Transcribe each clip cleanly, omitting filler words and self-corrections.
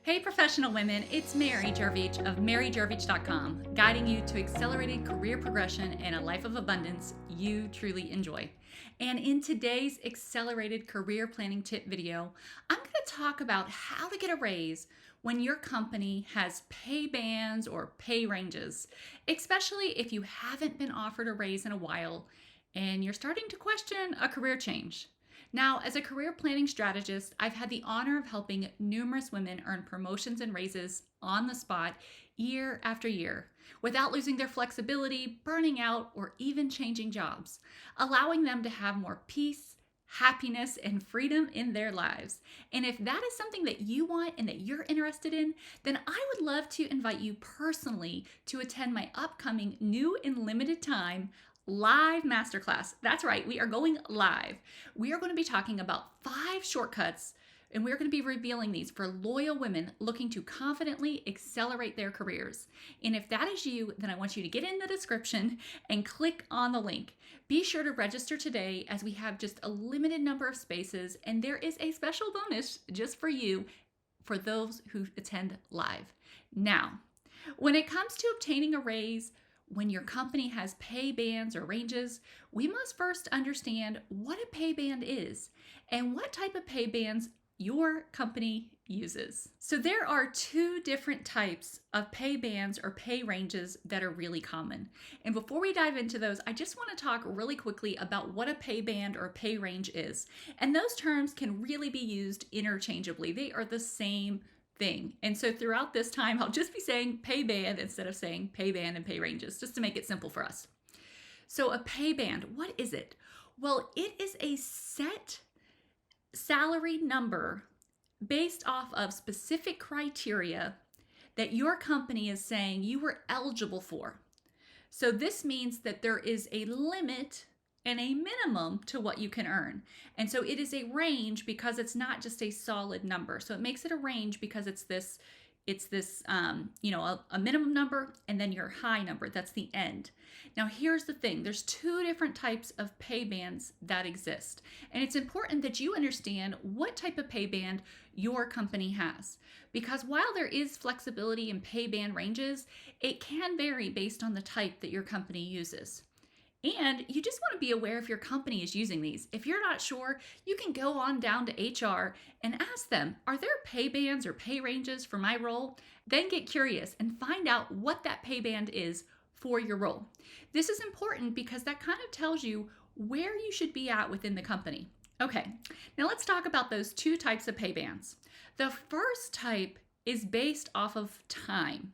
Hey professional women, it's Mary Guirovich of maryguirovich.com, guiding you to accelerated career progression and a life of abundance you truly enjoy. And in today's accelerated career planning tip video, I'm going to talk about how to get a raise when your company has pay bands or pay ranges, especially if you haven't been offered a raise in a while and you're starting to question a career change. Now, as a career planning strategist, I've had the honor of helping numerous women earn promotions and raises on the spot year after year without losing their flexibility, burning out, or even changing jobs, allowing them to have more peace, happiness, and freedom in their lives. And if that is something that you want and that you're interested in, then I would love to invite you personally to attend my upcoming new and limited time live masterclass. That's right, we are going live. We are going to be talking about 5 shortcuts, and we're going to be revealing these for loyal women looking to confidently accelerate their careers. And if that is you, then I want you to get in the description and click on the link. Be sure to register today as we have just a limited number of spaces, and there is a special bonus just for you for those who attend live. Now, when it comes to obtaining a raise, when your company has pay bands or ranges, we must first understand what a pay band is and what type of pay bands your company uses. So there are 2 different types of pay bands or pay ranges that are really common. And before we dive into those, I just want to talk really quickly about what a pay band or pay range is. And those terms can really be used interchangeably. They are the same thing. And so throughout this time, I'll just be saying pay band instead of saying pay band and pay ranges, just to make it simple for us. So a pay band, what is it? Well, it is a set salary number based off of specific criteria that your company is saying you were eligible for. So this means that there is a limit and a minimum to what you can earn. And so it is a range because it's not just a solid number. So it makes it a range because it's this a minimum number and then your high number. That's the end. Now here's the thing. There's 2 different types of pay bands that exist. And it's important that you understand what type of pay band your company has. Because while there is flexibility in pay band ranges, it can vary based on the type that your company uses. And you just want to be aware if your company is using these. If you're not sure, you can go on down to HR and ask them, are there pay bands or pay ranges for my role? Then get curious and find out what that pay band is for your role. This is important because that kind of tells you where you should be at within the company. Okay, now let's talk about those 2 types of pay bands. The first type is based off of time.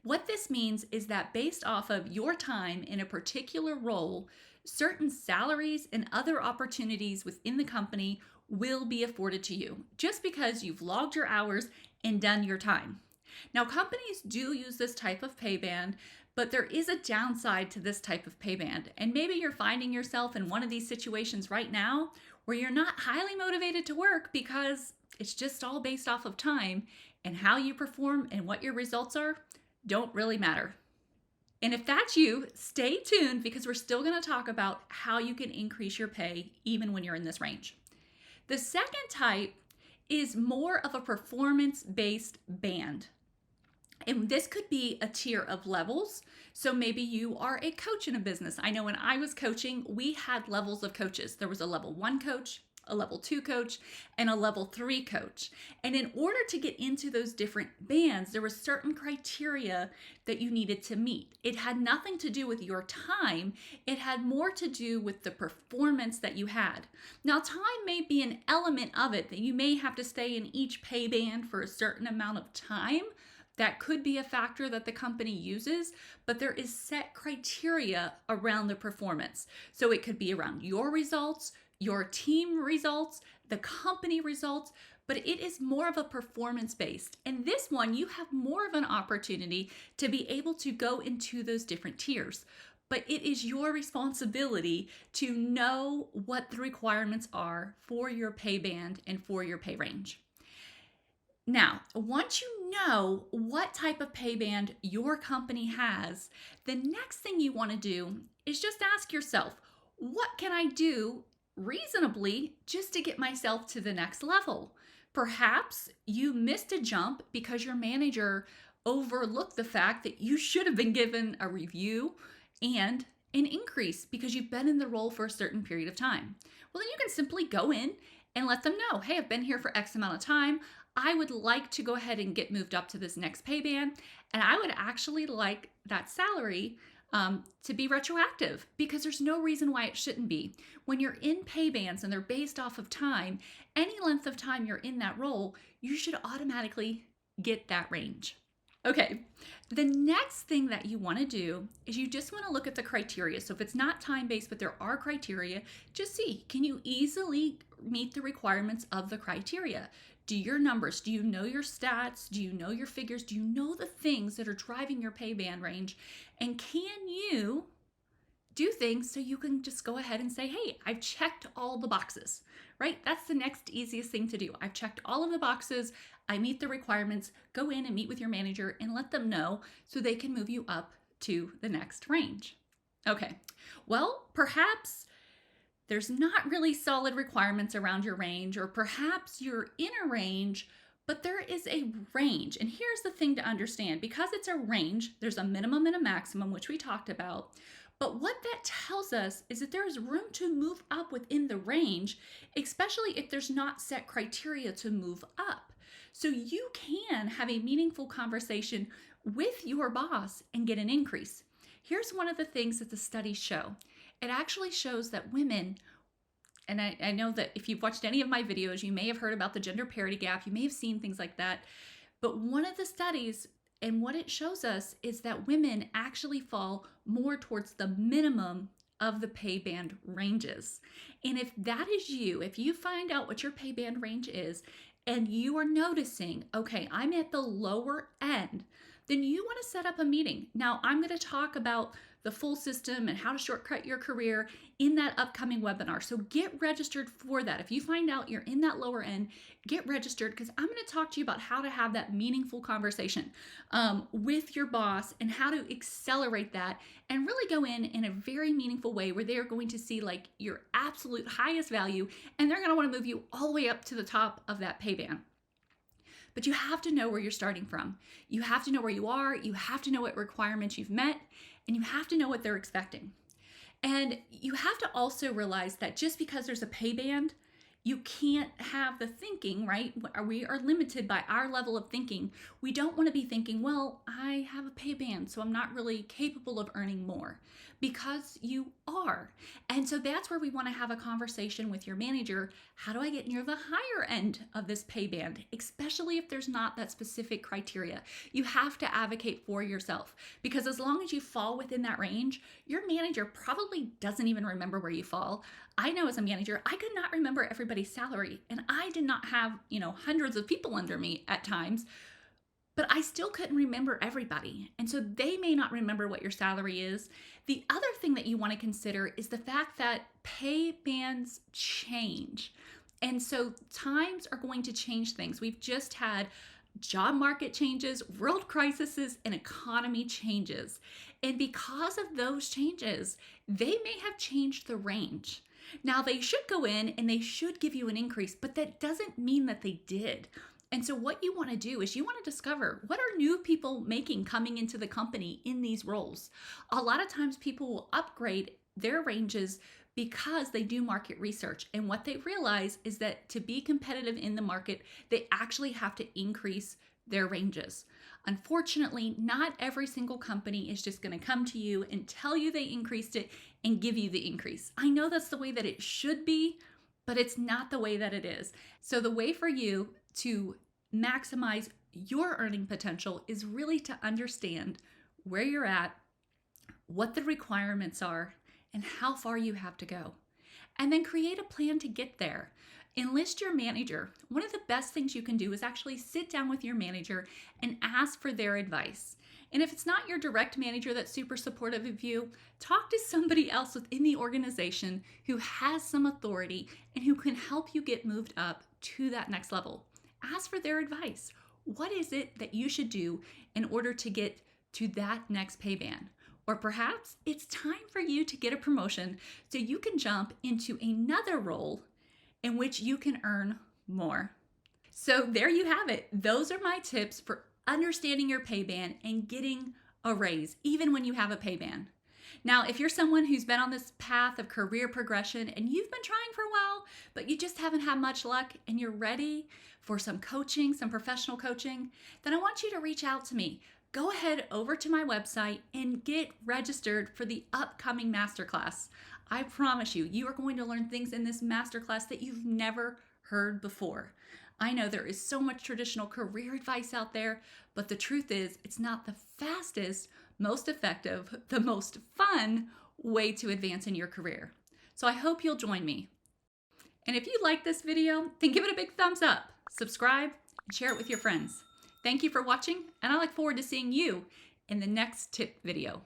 What this means is that based off of your time in a particular role, certain salaries and other opportunities within the company will be afforded to you just because you've logged your hours and done your time. Now, companies do use this type of pay band, but there is a downside to this type of pay band. And maybe you're finding yourself in one of these situations right now where you're not highly motivated to work because it's just all based off of time, and how you perform and what your results are don't really matter. And if that's you, stay tuned because we're still going to talk about how you can increase your pay even when you're in this range. The second type is more of a performance-based band. And this could be a tier of levels. So maybe you are a coach in a business. I know when I was coaching, we had levels of coaches. There was a level 1 coach, a level 2 coach, and a level 3 coach. And in order to get into those different bands, there was certain criteria that you needed to meet. It had nothing to do with your time. It had more to do with the performance that you had. Now, time may be an element of it that you may have to stay in each pay band for a certain amount of time. That could be a factor that the company uses, but there is set criteria around the performance. So it could be around your results, your team results, the company results, but it is more of a performance based. And this one, you have more of an opportunity to be able to go into those different tiers. But it is your responsibility to know what the requirements are for your pay band and for your pay range. Now, once you know what type of pay band your company has, the next thing you want to do is just ask yourself, what can I do reasonably just to get myself to the next level? Perhaps you missed a jump because your manager overlooked the fact that you should have been given a review and an increase because you've been in the role for a certain period of time. Well, then you can simply go in and let them know, hey, I've been here for X amount of time. I would like to go ahead and get moved up to this next pay band. And I would actually like that salary to be retroactive because there's no reason why it shouldn't be. When you're in pay bands and they're based off of time, any length of time you're in that role, you should automatically get that range. Okay, the next thing that you want to do is you just want to look at the criteria. So if it's not time-based, but there are criteria, just see, can you easily meet the requirements of the criteria? Do your numbers, do you know your stats? Do you know your figures? Do you know the things that are driving your pay band range? And can you do things so you can just go ahead and say, hey, I've checked all the boxes, right? That's the next easiest thing to do. I've checked all of the boxes. I meet the requirements. Go in and meet with your manager and let them know so they can move you up to the next range. Okay, well, perhaps there's not really solid requirements around your range, or perhaps you're in a range, but there is a range. And here's the thing to understand, because it's a range, there's a minimum and a maximum, which we talked about. But what that tells us is that there is room to move up within the range, especially if there's not set criteria to move up. So you can have a meaningful conversation with your boss and get an increase. Here's one of the things that the studies show. It actually shows that women, and I know that if you've watched any of my videos, you may have heard about the gender parity gap, you may have seen things like that, but one of the studies and what it shows us is that women actually fall more towards the minimum of the pay band ranges. And if that is you, if you find out what your pay band range is, and you are noticing, okay, I'm at the lower end, then you want to set up a meeting. Now, I'm going to talk about the full system and how to shortcut your career in that upcoming webinar. So get registered for that. If you find out you're in that lower end, get registered, because I'm going to talk to you about how to have that meaningful conversation with your boss and how to accelerate that and really go in a very meaningful way where they're going to see like your absolute highest value, and they're going to want to move you all the way up to the top of that pay band. But you have to know where you're starting from. You have to know where you are. You have to know what requirements you've met, and you have to know what they're expecting. And you have to also realize that just because there's a pay band, you can't have the thinking, right? We are limited by our level of thinking. We don't want to be thinking, well, I have a pay band, so I'm not really capable of earning more, because you are. And so that's where we want to have a conversation with your manager. How do I get near the higher end of this pay band, especially if there's not that specific criteria? You have to advocate for yourself, because as long as you fall within that range, your manager probably doesn't even remember where you fall. I know as a manager, I could not remember everybody's salary, and I did not have, hundreds of people under me at times, but I still couldn't remember everybody. And so they may not remember what your salary is. The other thing that you want to consider is the fact that pay bands change. And so times are going to change things. We've just had job market changes, world crises, and economy changes. And because of those changes, they may have changed the range. Now, they should go in and they should give you an increase, but that doesn't mean that they did. And so what you want to do is you want to discover, what are new people making coming into the company in these roles? A lot of times people will upgrade their ranges because they do market research. And what they realize is that to be competitive in the market, they actually have to increase their ranges. Unfortunately, not every single company is just going to come to you and tell you they increased it and give you the increase. I know that's the way that it should be, but it's not the way that it is. So the way for you to maximize your earning potential is really to understand where you're at, what the requirements are, and how far you have to go. And then create a plan to get there. Enlist your manager. One of the best things you can do is actually sit down with your manager and ask for their advice. And if it's not your direct manager that's super supportive of you, talk to somebody else within the organization who has some authority and who can help you get moved up to that next level. Ask for their advice. What is it that you should do in order to get to that next pay band? Or perhaps it's time for you to get a promotion so you can jump into another role in which you can earn more. So there you have it. Those are my tips for understanding your pay band and getting a raise, even when you have a pay band. Now, if you're someone who's been on this path of career progression and you've been trying for a while, but you just haven't had much luck and you're ready for some coaching, some professional coaching, then I want you to reach out to me. Go ahead over to my website and get registered for the upcoming masterclass. I promise you, you are going to learn things in this masterclass that you've never heard before. I know there is so much traditional career advice out there, but the truth is, it's not the fastest, most effective, the most fun way to advance in your career. So I hope you'll join me. And if you like this video, then give it a big thumbs up, subscribe, and share it with your friends. Thank you for watching, and I look forward to seeing you in the next tip video.